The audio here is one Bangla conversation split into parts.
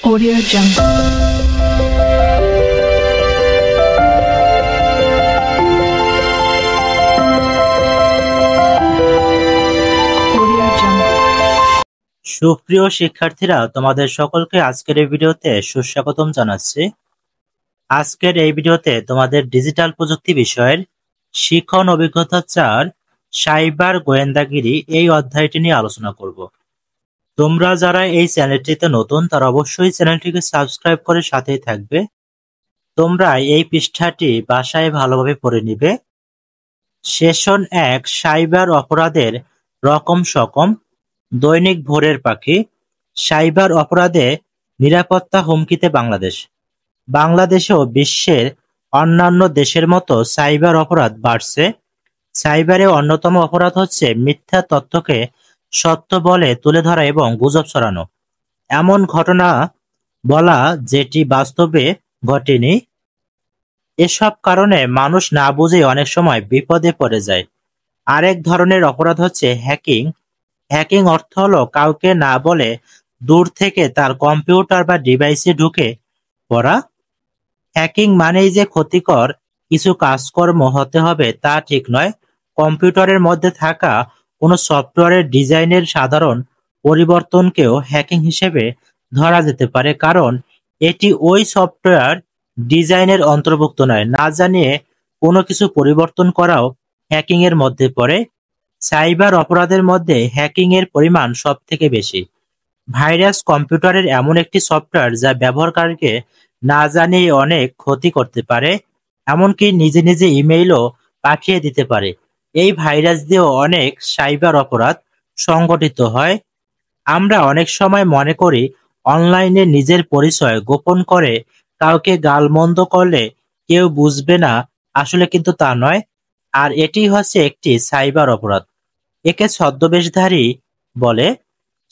Audio Jungle. সুপ্রিয় শিক্ষার্থীরা, তোমাদের সকলকে আজকের এই ভিডিওতে সুস্বাগতম জানাচ্ছি। আজকের এই ভিডিওতে তোমাদের ডিজিটাল প্রযুক্তি বিষয়ের শিক্ষণ অভিজ্ঞতা 4 সাইবার গোয়েন্দাগিরি এই অধ্যায়টি নিয়ে আলোচনা করব। তোমরা যারা এই চ্যানেলটিতে নতুন তারা অবশ্যই চ্যানেলটিকে সাবস্ক্রাইব করে সাথেই থাকবে। তোমরা এই পৃষ্ঠাটি বাসায় ভালোভাবে পড়ে নিবে। সেশন 1 সাইবার অপরাধের রকম সকম, দৈনিক ভোরের পাখি, সাইবার অপরাধে নিরাপত্তা হুমকিতে বাংলাদেশ। বাংলাদেশেও বিশ্বের অন্যান্য দেশের মতো সাইবার অপরাধ বাড়ছে। সাইবারে অন্যতম অপরাধ হচ্ছে মিথ্যা তথ্যকে সত্য বলে তুলে ধরা এবং গুজব ছড়ানো, এমন ঘটনা বলা যেটি বাস্তবে ঘটেনি। এসব কারণে মানুষ না বুঝে অনেক সময় বিপদে পড়ে যায়। আরেক ধরনের অপরাধ হচ্ছে হ্যাকিং। হ্যাকিং অর্থ হলো কাউকে না বলে দূর থেকে তার কম্পিউটার বা ডিভাইসে ঢুকে পড়া। হ্যাকিং মানেই যে ক্ষতিকর কিছু কাজকর্ম হতে হবে তা ঠিক নয়। কম্পিউটারের মধ্যে থাকা কোনো সফটওয়্যারের ডিজাইনের সাধারণ পরিবর্তনকেও হ্যাকিং হিসেবে ধরা যেতে পারে, কারণ এটি ওই সফটওয়্যার ডিজাইনের অন্তর্ভুক্ত নয়। না জানিয়ে কোনো কিছু পরিবর্তন করাও হ্যাকিং এর মধ্যে পড়ে। সাইবার অপরাধের মধ্যে হ্যাকিং এর পরিমাণ সব থেকে বেশি। ভাইরাস কম্পিউটারের এমন একটি সফটওয়্যার যা ব্যবহারকারীকে না জানিয়ে অনেক ক্ষতি করতে পারে, এমনকি নিজে নিজে ইমেইলও পাঠিয়ে দিতে পারে। এই ভাইরাস দিয়েও অনেক সাইবার অপরাধ সংগঠিত হয়। আমরা অনেক সময় মনে করি অনলাইনে নিজের পরিচয় গোপন করে কাউকে গালমন্দ করলে কেউ বুঝবে না, আসলে কিন্তু তা নয়। আর এটি হচ্ছে একটি সাইবার অপরাধ। একে ছদ্মবেশধারী বলে।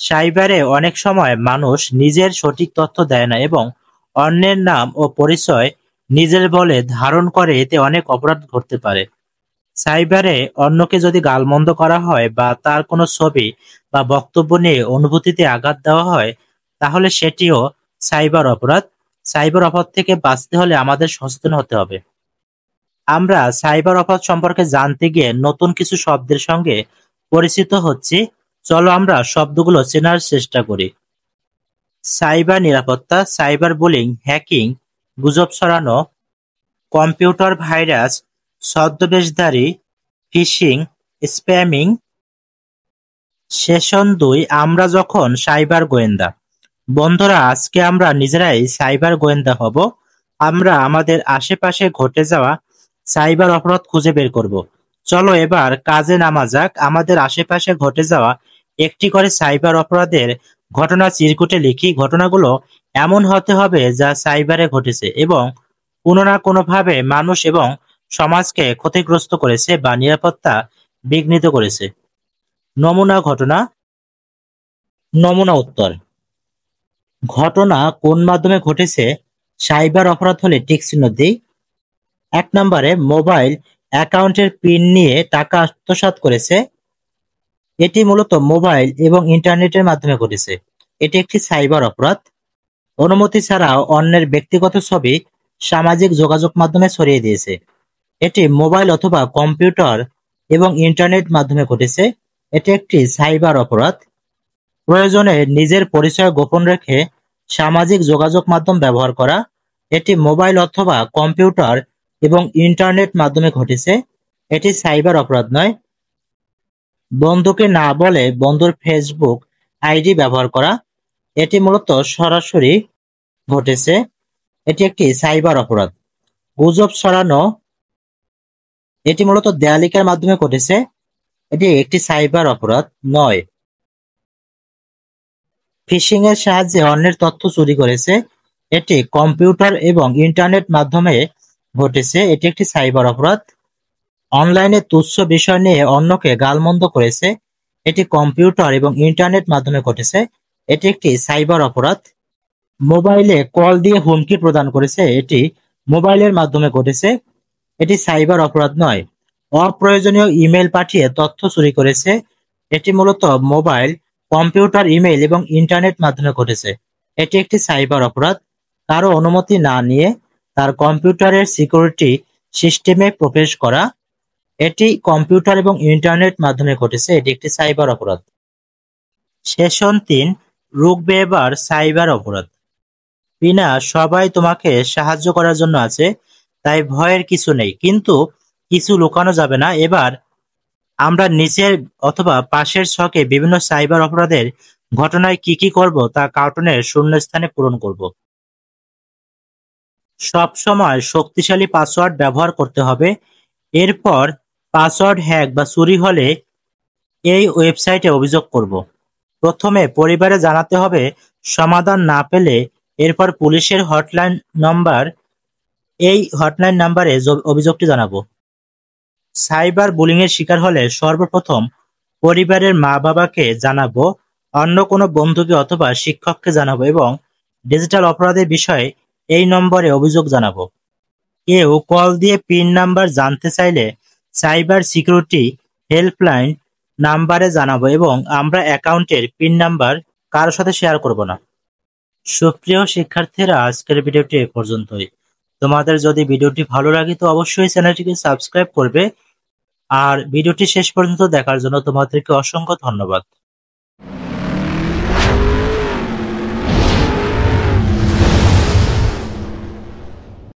সাইবারে অনেক সময় মানুষ নিজের সঠিক তথ্য দেয় না এবং অন্যের নাম ও পরিচয় নিজের বলে ধারণ করে, এতে অনেক অপরাধ ঘটতে পারে। সাইবারে অন্যকে যদি গালমন্দ করা হয় বা তার কোনো ছবি বা বক্তব্য নিয়ে অনুভূতিতে আঘাত দেওয়া হয়, তাহলে সেটিও সাইবার অপরাধ। সাইবার অপরাধ থেকে বাঁচতে হলে আমাদের সচেতন হতে হবে। আমরা সাইবার অপরাধ সম্পর্কে জানতে গিয়ে নতুন কিছু শব্দের সঙ্গে পরিচিত হচ্ছি। চলো আমরা শব্দগুলো চেনার চেষ্টা করি। সাইবার নিরাপত্তা, সাইবার বুলিং, হ্যাকিং, গুজব ছড়ানো, কম্পিউটার ভাইরাস, ছদ্মবেশধারী, ফিশিং, স্প্যামিং। সেশন 2 আমরা যখন সাইবার গোয়েন্দা। বন্ধুরা, আজকে আমরা নিজেরাই সাইবার গোয়েন্দা হব। আমরা আমাদের আশেপাশে ঘটে যাওয়া সাইবার অপরাধ খুঁজে বের করব। চলো এবার কাজে নামা যাক। আমাদের আশেপাশে ঘটে যাওয়া একটি করে সাইবার অপরাধের ঘটনা চিরকুটে লিখি। ঘটনাগুলো এমন হতে হবে যা সাইবারে ঘটেছে এবং কোনো না কোনোভাবে মানুষ এবং সমাজকে ক্ষতিগ্রস্ত করেছে বা নিরাপত্তা বিঘ্নিত করেছে। নমুনা ঘটনা, নমুনা উত্তর। ঘটনা কোন মাধ্যমে ঘটেছে? সাইবার অপরাধ হলে টিক চিহ্ন দিই। 1 নম্বরে মোবাইল অ্যাকাউন্টের পিন নিয়ে টাকা আত্মসাৎ করেছে। এটি মূলত মোবাইল এবং ইন্টারনেটের মাধ্যমে ঘটেছে। এটি একটি সাইবার অপরাধ। অনুমতি ছাড়াও অন্যের ব্যক্তিগত ছবি সামাজিক যোগাযোগ মাধ্যমে ছড়িয়ে দিয়েছে। এটি মোবাইল অথবা কম্পিউটার এবং ইন্টারনেট মাধ্যমে ঘটেছে। এটি একটি সাইবার অপরাধ। প্রয়োজনে নিজের পরিচয় গোপন রেখে সামাজিক যোগাযোগ মাধ্যম ব্যবহার করা। এটি মোবাইল অথবা কম্পিউটার এবং ইন্টারনেট মাধ্যমে ঘটেছে। এটি সাইবার অপরাধ নয়। বন্ধুকে না বলে বন্ধুর ফেসবুক আইডি ব্যবহার করা। এটি মূলত সরাসরি ঘটেছে। এটি একটি সাইবার অপরাধ। গুজব ছড়ানো, এটি মূলত দেয়ালিকার মাধ্যমে ঘটেছে। এটি একটি সাইবার অপরাধ নয়। ফিশিং এর সাহায্যে অন্যের তথ্য চুরি করেছে। এটি কম্পিউটার এবং ইন্টারনেট মাধ্যমে ঘটেছে। এটি একটি সাইবার অপরাধ। অনলাইনে তুচ্ছ বিষয় নিয়ে অন্যকে গালমন্দ করেছে। এটি কম্পিউটার এবং ইন্টারনেট মাধ্যমে ঘটেছে। এটি একটি সাইবার অপরাধ। মোবাইলে কল দিয়ে হুমকি প্রদান করেছে। এটি মোবাইলের মাধ্যমে ঘটেছে। এটি সাইবার অপরাধ নয়। অপ্রয়োজনীয় ইমেল পাঠিয়ে তথ্য চুরি করেছে। এটি মূলত মোবাইল, কম্পিউটার, ইমেল এবং ইন্টারনেট মাধ্যমে ঘটেছে। এটি একটি সাইবার অপরাধ। কারো অনুমতি না নিয়ে তার কম্পিউটারের সিকিউরিটি সিস্টেমে প্রবেশ করা। এটি কম্পিউটার এবং ইন্টারনেট মাধ্যমে ঘটেছে। এটি একটি সাইবার অপরাধ। সেশন ৩, রুখবে এবার সাইবার অপরাধ। বিনা, সবাই তোমাকে সাহায্য করার জন্য আছে, তাই ভয়ের কিছু নেই, কিন্তু কিছু লুকানো যাবে না। এবার আমরা নিচের অথবা পাশের ছকে বিভিন্ন সাইবার অপরাধের ঘটনায় কি কি করব তা কার্টুনের শূন্যস্থানে পূরণ করব। সবসময় শক্তিশালী পাসওয়ার্ড ব্যবহার করতে হবে। এরপর পাসওয়ার্ড হ্যাক বা চুরি হলে এই ওয়েবসাইটে অভিযোগ করব। প্রথমে পরিবারে জানাতে হবে, সমাধান না পেলে এরপর পুলিশের হটলাইন নম্বর, এই হটলাইন নাম্বারে অভিযোগটি জানাবো। সাইবার বুলিং এর শিকার হলে সর্বপ্রথম পরিবারের মা-বাবাকে জানাবো, অন্য কোনো বন্ধুকে অথবা শিক্ষককে জানাবো এবং ডিজিটাল অপরাধের বিষয়ে এই নম্বরে অভিযোগ জানাবো। কেউ কল দিয়ে পিন নাম্বার জানতে চাইলে সাইবার সিকিউরিটি হেল্পলাইন নাম্বারে জানাবো এবং আমরা অ্যাকাউন্টের পিন নাম্বার কারোর সাথে শেয়ার করব না। সুপ্রিয় শিক্ষার্থীরা, আজকের ভিডিওটি এ পর্যন্তই। তোমাদের যদি ভিডিওটি ভালো লাগে তো অবশ্যই চ্যানেলটিকে সাবস্ক্রাইব করবে। আর ভিডিওটি শেষ পর্যন্ত দেখার জন্য তোমাদেরকে অসংখ্য ধন্যবাদ।